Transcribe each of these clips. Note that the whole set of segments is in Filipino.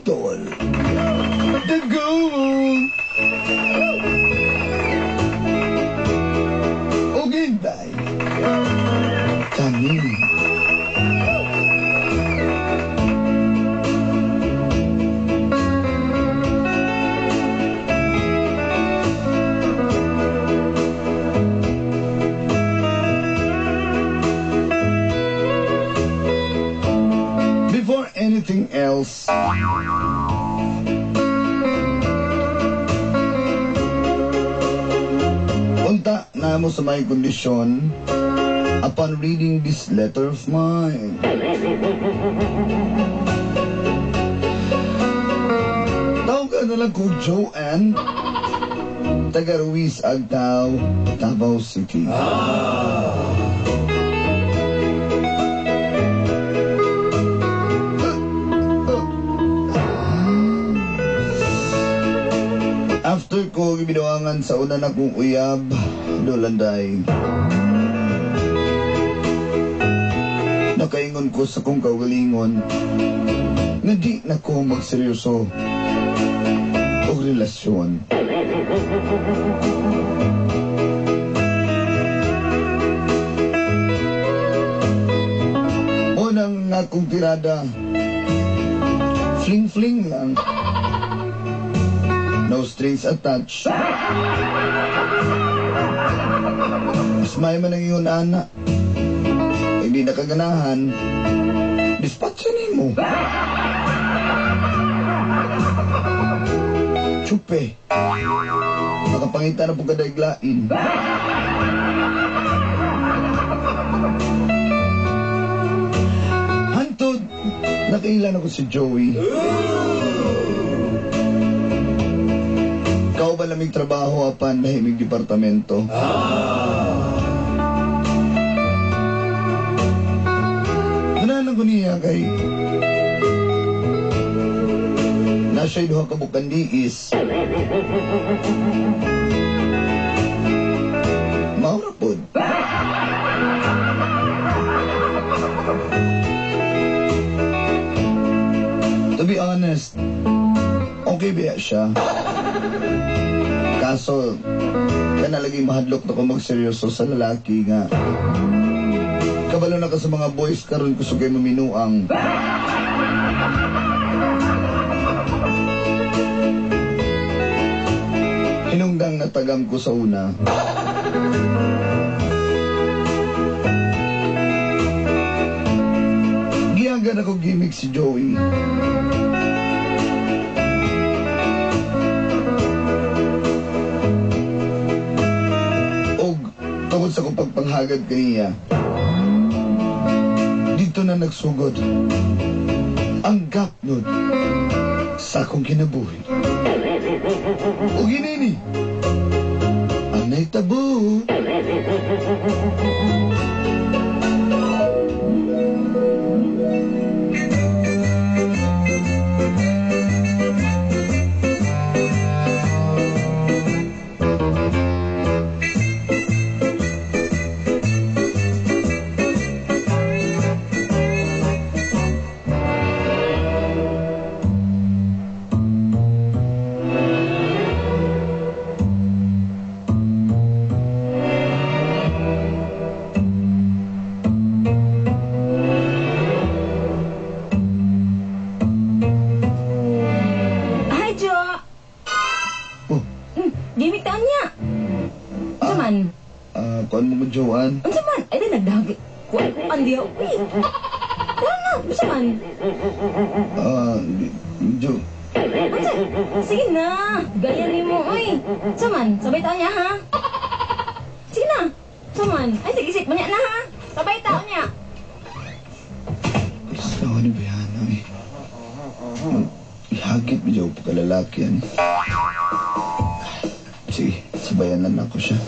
Idol! The goal! Oginday! Tanin! Before anything else, unta na mo sa may kondisyon upon reading this letter of mine. Tawag ka na lang ko Joanne, taga Ruiz Agtao, Davao City. After ko ibinuangan sa una na kong uyab, dolanday. Nakaingon ko sa kong kaugalingon na di na ko magseryoso o relasyon. Unang nga kong tirada, fling-fling lang. No strings attached. Mas may man ang iyong anak. Hindi nakaganahan. Dispatchanin mo. Chupe. Makapangita na po kadaglain. Hantod, nakailan ako si Joey. Ikaw ba lamig trabaho apan mahimig departamento? Ganahan ko niya kay nasa'y duha ka bukan diis. Maura pod. To be honest, okay ba siya? Kaso, kanalaging mahadlok na ko magseryoso sa lalaki nga. Kabalo na ka sa mga boys karon ko sugay maminuang. Hinungdang natagam ko sa una. Giyagan ako gimmick si Joey. Tungkol sa kong pagpanghagad kaniya, dito na nagsugod ang gapnod sa akong kinabuhi. O ginini, ang naitabo. Kuan mo Joanne? Unsa man? Ay di nagdagi. Kuan diha. Kuan na, unsa man? Jo. Unsa? Sige na. Gaya nimo oy. Unsa man? Sabay ta niya ha. Sige na. lalaki yan. Sige, sabayan lang ako siya.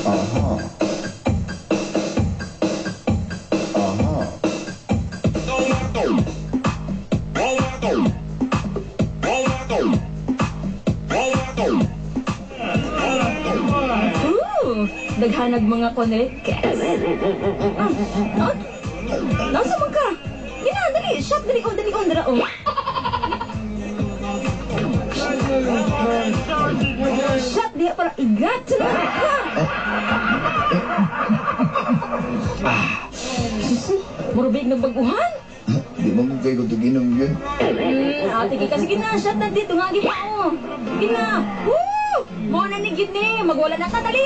Aha. Aha. Daghanag mga konekes. Nasa man ka? Gina, dali. Shot, dali on, dara on. Shot, diya para igat. Salamat ka. Susi, murubig ng baguhan. Di mo kung kayo kung inom yun. Ate, kasi gina, shot na dito. Nga, di pa ako. Gina, woo! Mo na ni Gini, magwala na ka, dali.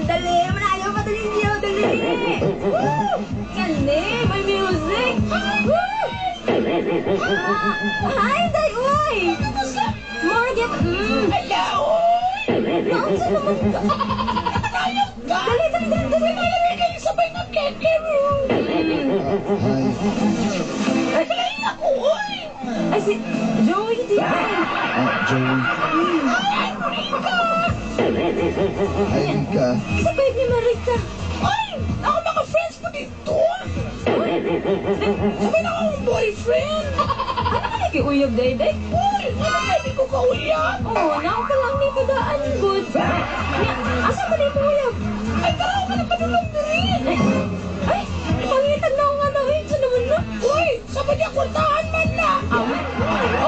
Dali, manayo pa dali niyo, dali. Gani, may music. Hi, day, uy. More get, hello. Nasa naman ka. Dali. Kayo sabay na keke mo. Hi. Ay, ako, uy. Ay, si Joey, di ba? Joey. Ay, Marika. Hi, Rika. Isa ba ni Marika? Ay! Ako mga friends ko dito! Sabi na akong boyfriend! Ano ka nag-iuyab, day? Uy! Ano pwede ko kauyap? Oo, naon ka lang ni kadaan, good. Asa ka ni mo uyab? Ay, tara ka na padulong din! Ay, pangitag na ako nga daw, sa naman na. Uy! Sabi niya kwartahan man na!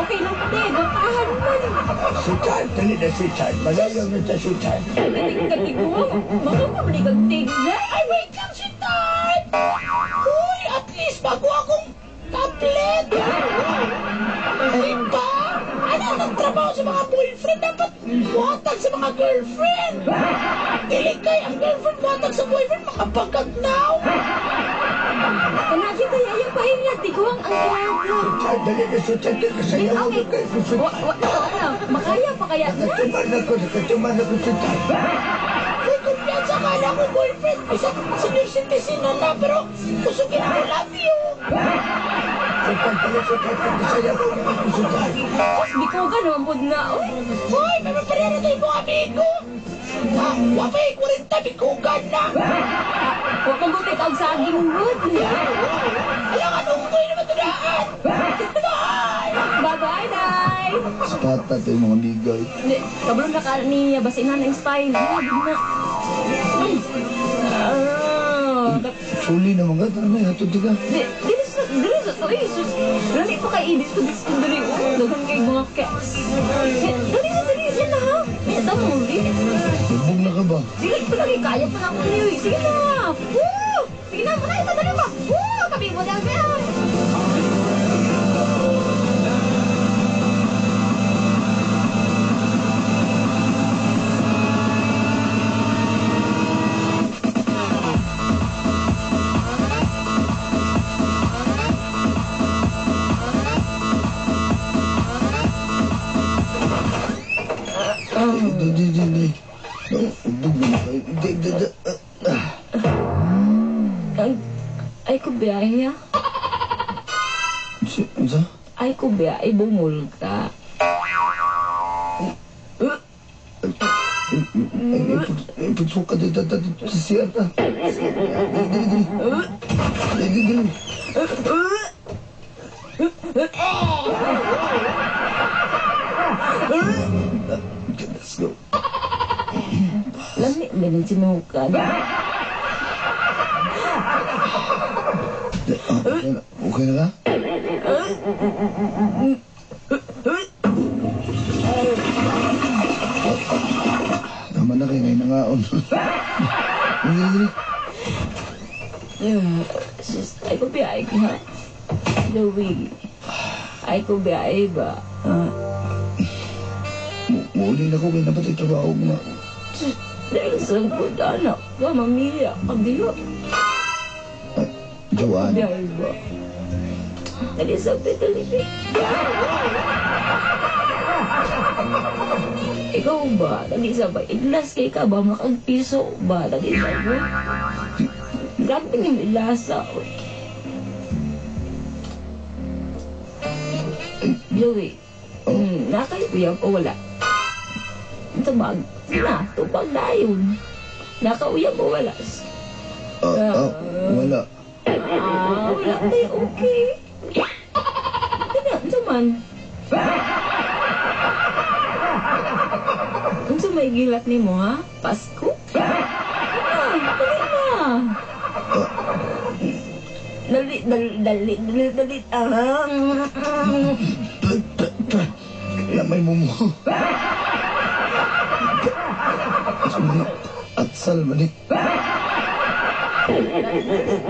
Okay lang pati, gortahan man. Si Chan! Dali na si Chan! Malayaw na siya si Chan! Katig mo, baka pabalik ang tigna. Ay, wait lang si Chan! Uy! At least bago akong tablet! Diba? Ano nagtrabaho sa mga boyfriend? Dapat buhatag sa mga girlfriend! Dili kay ang girlfriend buhatag sa boyfriend makapagkagnaw! Kanagi tayo yung pahingat, tigwang ang grabe. Chan! Dali na si Chan! Kasayaw Okay, na kayo si Chan! makaya pa kaya na? Nakatuman ako si Chan! May kumpiyansa ka na akong boyfriend! Isang senior citizen na pero kusugin ako love you! Di ko gano'n po na, uy. Hoy! May maparera tayo mga amigo! Wapay, 40 bikugan na! Huwag magutik ang saging good. Alam ka, nungkoy na matudaan! Bye! Bye-bye, Day. Spata tayo mga bigay. Kabulong na ka niya, basinan ng style. Grabe na. Suli naman ka. Ano na ito, tiga? Dili sa to eh. Lali pa kay Edith ko dito dali. Dagan kay mga cats. Dali yan na ha. Ito mo ulit. Lubog na ka ba? Dili pa lagi kaya pa na ako niyo. Sige na. Woo! Sige na, muna ito dali ba? Woo! Kabi mo dyan kaya. Di. Lubog na kayo. Ay ko biyahe ya. Isa? Ay ko biyahe bumul ka. Ipitsok ka dito sa siyar ka. Dili. Let's go. Lami, ganun sinukan. Okay na ka? nangaon. Hindi. Sis, ay ko biyay ha. Louie. Ay ko biyay ba? Muli na ko kaya napatay trabaho mo nga. Sis, dahil sa good anak ka, mamilya ka diyo. Joanne. Biyay ba? Dali sa petalipi. Ikaw ba? Dali sa ba? Iglas kay ka ba? Makagpiso ba? Dali sa ba? Grabe yung ilasa. Joey, nakaiuyaw ko wala. Ito mag, na, tupag dayon. Nakauyaw ko wala. Wala. Wala tayo, okay. Ito man. Ano may gilat ni mo, ha? Pasko? Dali na. Dali. Lamay mo mo. Atsal manik.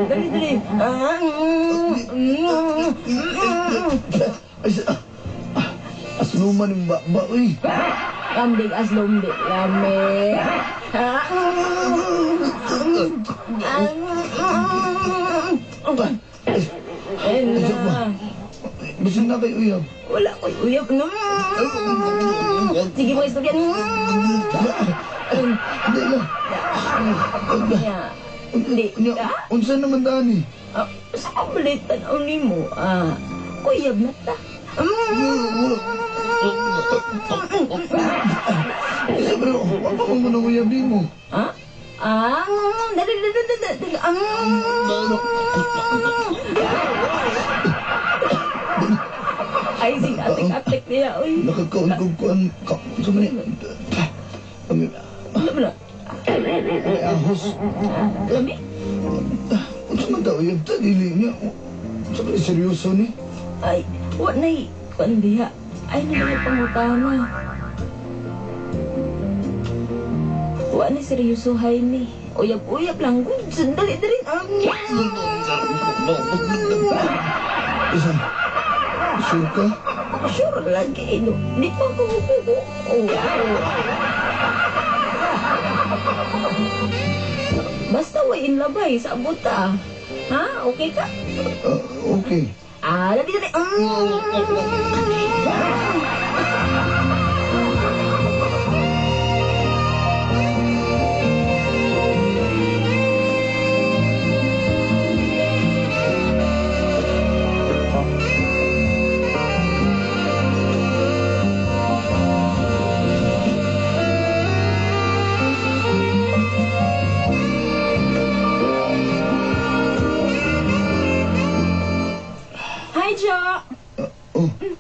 Dali. Asluman yung bakba, uy. Kambing aslom di lame. Bising na kayo, uyab. Wala ko uyab. Sige mo istorya. Hindi lang. Hindi. Unsa naman daan eh? Sa kabalitan o ni mo, uyab na ta. Pero, ako mo na uyab di mo. Dali. Ay, atik niya, uy. Nakakaon-kuan. Unsa man eh? Alam mo na. May ahos. Lami? Unsa man daw uyab ta? Dili niya. Unsa man seryoso ni? Ay, wala na pandiha. Ay, naman pangutana. Wala na seryosohay ni. Uyab-uyab lang. Dali. Isan? Sure ka? Sure lagi. Di pa ko hukuko. Basta wain labay sa buta. Ha? Okay ka? Okay. Dali. Hi, Jo.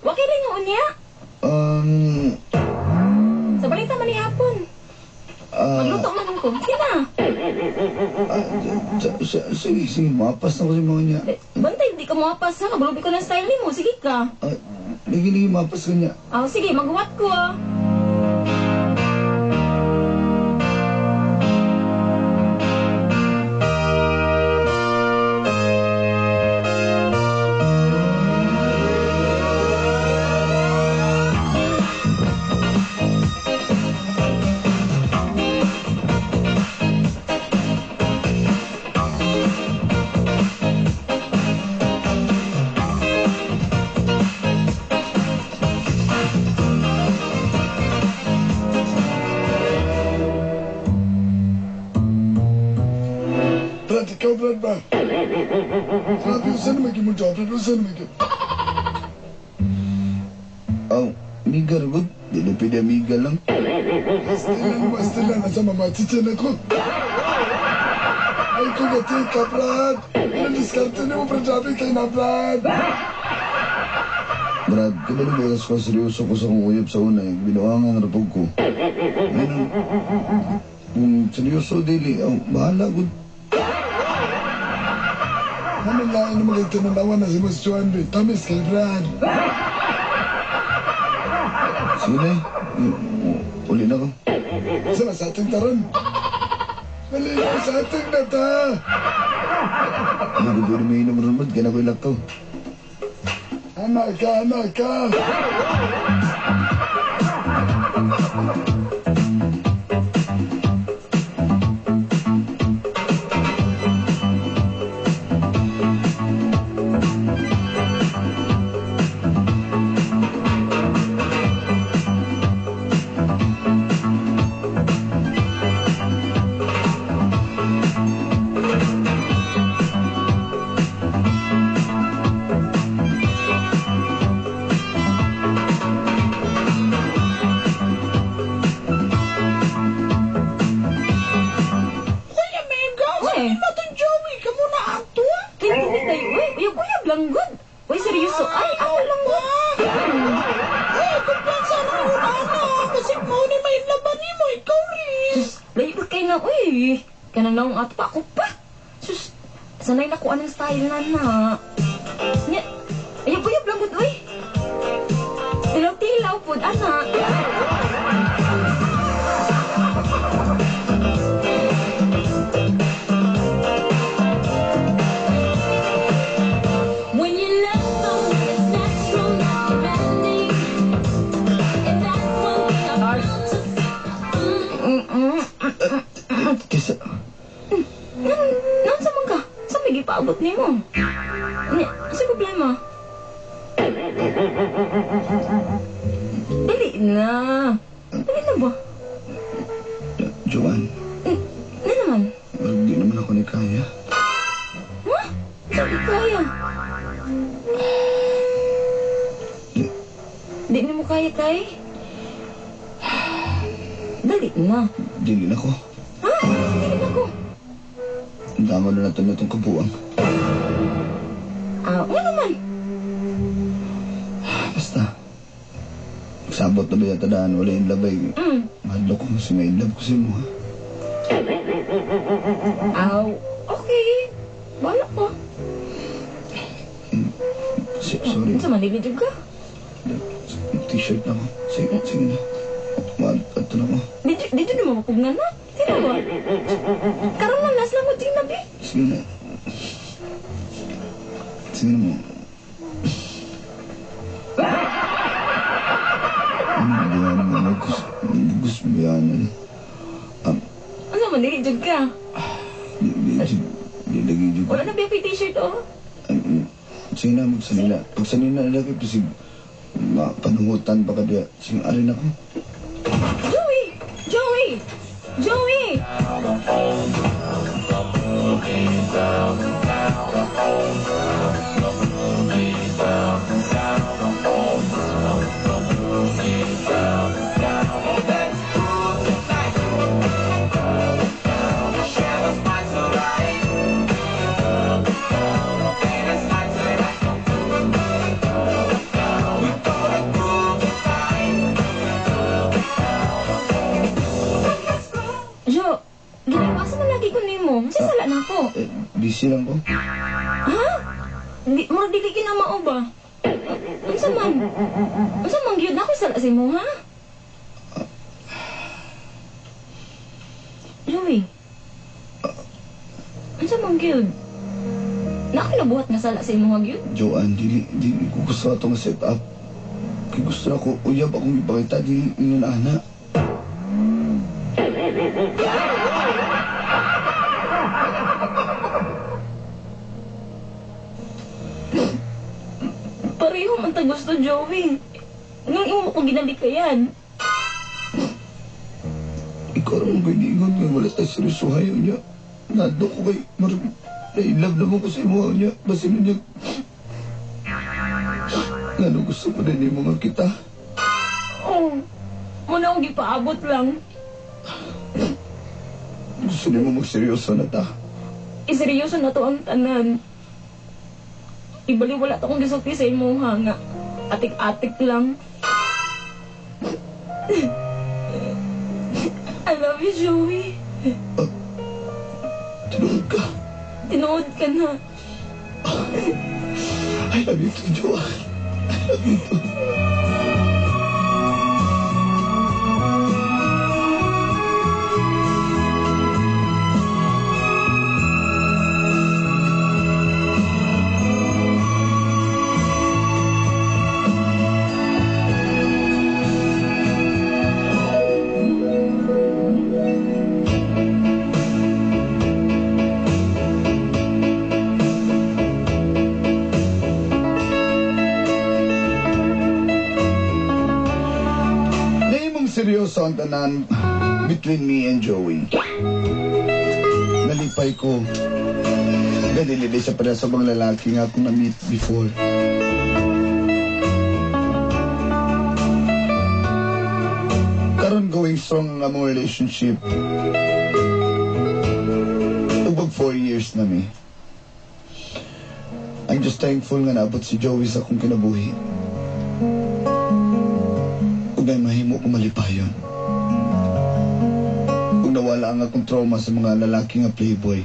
Wakay rin yung unya? Sa balita man ni hapon. Magluto man ko. Sina? Sige, mapas na ko si mga niya. Bantay, di ka mawapas ha. Kabalubi ko ng style ni mo. Sige ka. Lagi mapas ka niya. Sige, magwat ko Brad, ikaw, Brad ba? Brad, saan naman mo job? Brad, saan naman miga rin. Di na pwede miga lang. Stella, nasa mamatitin ako. Ay, kugati ka, Brad. Nadiskarte na mo, Brad, kay na, Brad. Brad, kabalo ba yung seryoso ko sa kong uyab sa una, binuangan ang rapog ko. Kung seryoso, dili, bahala, good. Ano lang ang magagtananawa na si Mas Juan, tamis kay Brad. Sige na uli na ko. Sa ating taron. Malaya sa atin na ta. Ano ba may inom rumod? Gana ko ilak to. Anak ka. Kuya Mega, Uy. sabi mo itong Joey, kamu na ato? Kaya tayo, uyab lang good. Uy, seryoso. Ay, ako lang good. Ay, kumpansa na muna na. Kasi mo ni may laban ni mo, ikaw rin. Sus, layo ba kayo na, uy. Kana lang at pa ako pa. Sus, sanay na ko anong style na na. Nya, uyab lang good, uy. Tilaw-tilaw po, anak. When you love someone, it's natural, not demanding. And that's one thing I've learned to Kisa, Naan sa man ka? Sa may gipaabot ni mo? Nya, sa problema? Dali na. Dali na ba? Joanne, Na naman? hindi naman ako ni kaya. Ha? Sabi kaya. Di na mo kaya, Tay? Dali na. Dili na ko. Ha? Dali na ko. Dama na natin itong kabuang. Ano naman? Basta. Sabot na ba yata daan? Wala yung labay. Mahadlo ko kasi may love ko sa mo, ha? Okay. Bala ko. Sorry. Sa manigid ka? T-shirt na ko. Sige na. Ato na ko. Dito na mapugnan na. Sino ba? Karoon na last lang mo, Gina, be. Sige na. Sige na mo. Ano ba yan? Gusto mo yan? Ano man, nilidjog ka? Di lagi dyan. Wala na ba yung t-shirt, oh? Sige na, magsanila. Pag sanila na lagi, kasi mapanungutan baka diya. Sige, arin ako. Joey! Joey! Joey! Jo, ginabasa man lagi ko nimo. Kasi sala na ako. Busy lang ko. Ha? Mo dili kinamao ba? Unsa man? Unsa man gyud ako sala sa imo, ha? Joey. Unsa man gyud? Nakalabuhat na sala sa imo ha gyud? Joanne, di ko gusto itong set up. Kaya gusto ako, uyab akong ipakita di inunana. Pareho man ta gusto, Joey. Nung imo ko ginalikayan. Ikaw naman ko'y diingon nga wala tayo seryosohayo niya. Nado ko kay nailab naman ko sa imo niya. Basin niya. Ano gusto ko rin yung mga kita. Oh, muna akong gipaabot lang. Gusto niyo mo magseryoso na ta. Iseryoso na to ang tanan. Ibaliwala to kung gisulti sa imo ha nga. Atik-atik lang. I love you, Joey. Tinuod ka. Tinood ka na. I love you too, Joanne. I love you too. seryoso ang tanan between me and Joey. Nalipay ko. Ganili sa para sa mga lalaki nga akong na-meet before. Karon going strong ang among relationship. Ubag 4 years na mi. I'm just thankful nga naabot si Joey sa akong kinabuhi. Ug may mahimo ko malipayon. Ug nawala ang akong trauma sa mga lalaki nga playboy.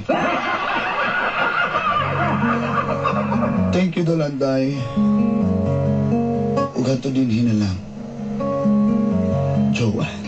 Thank you, Dolanday. Ug ato din hinalang. Joanne.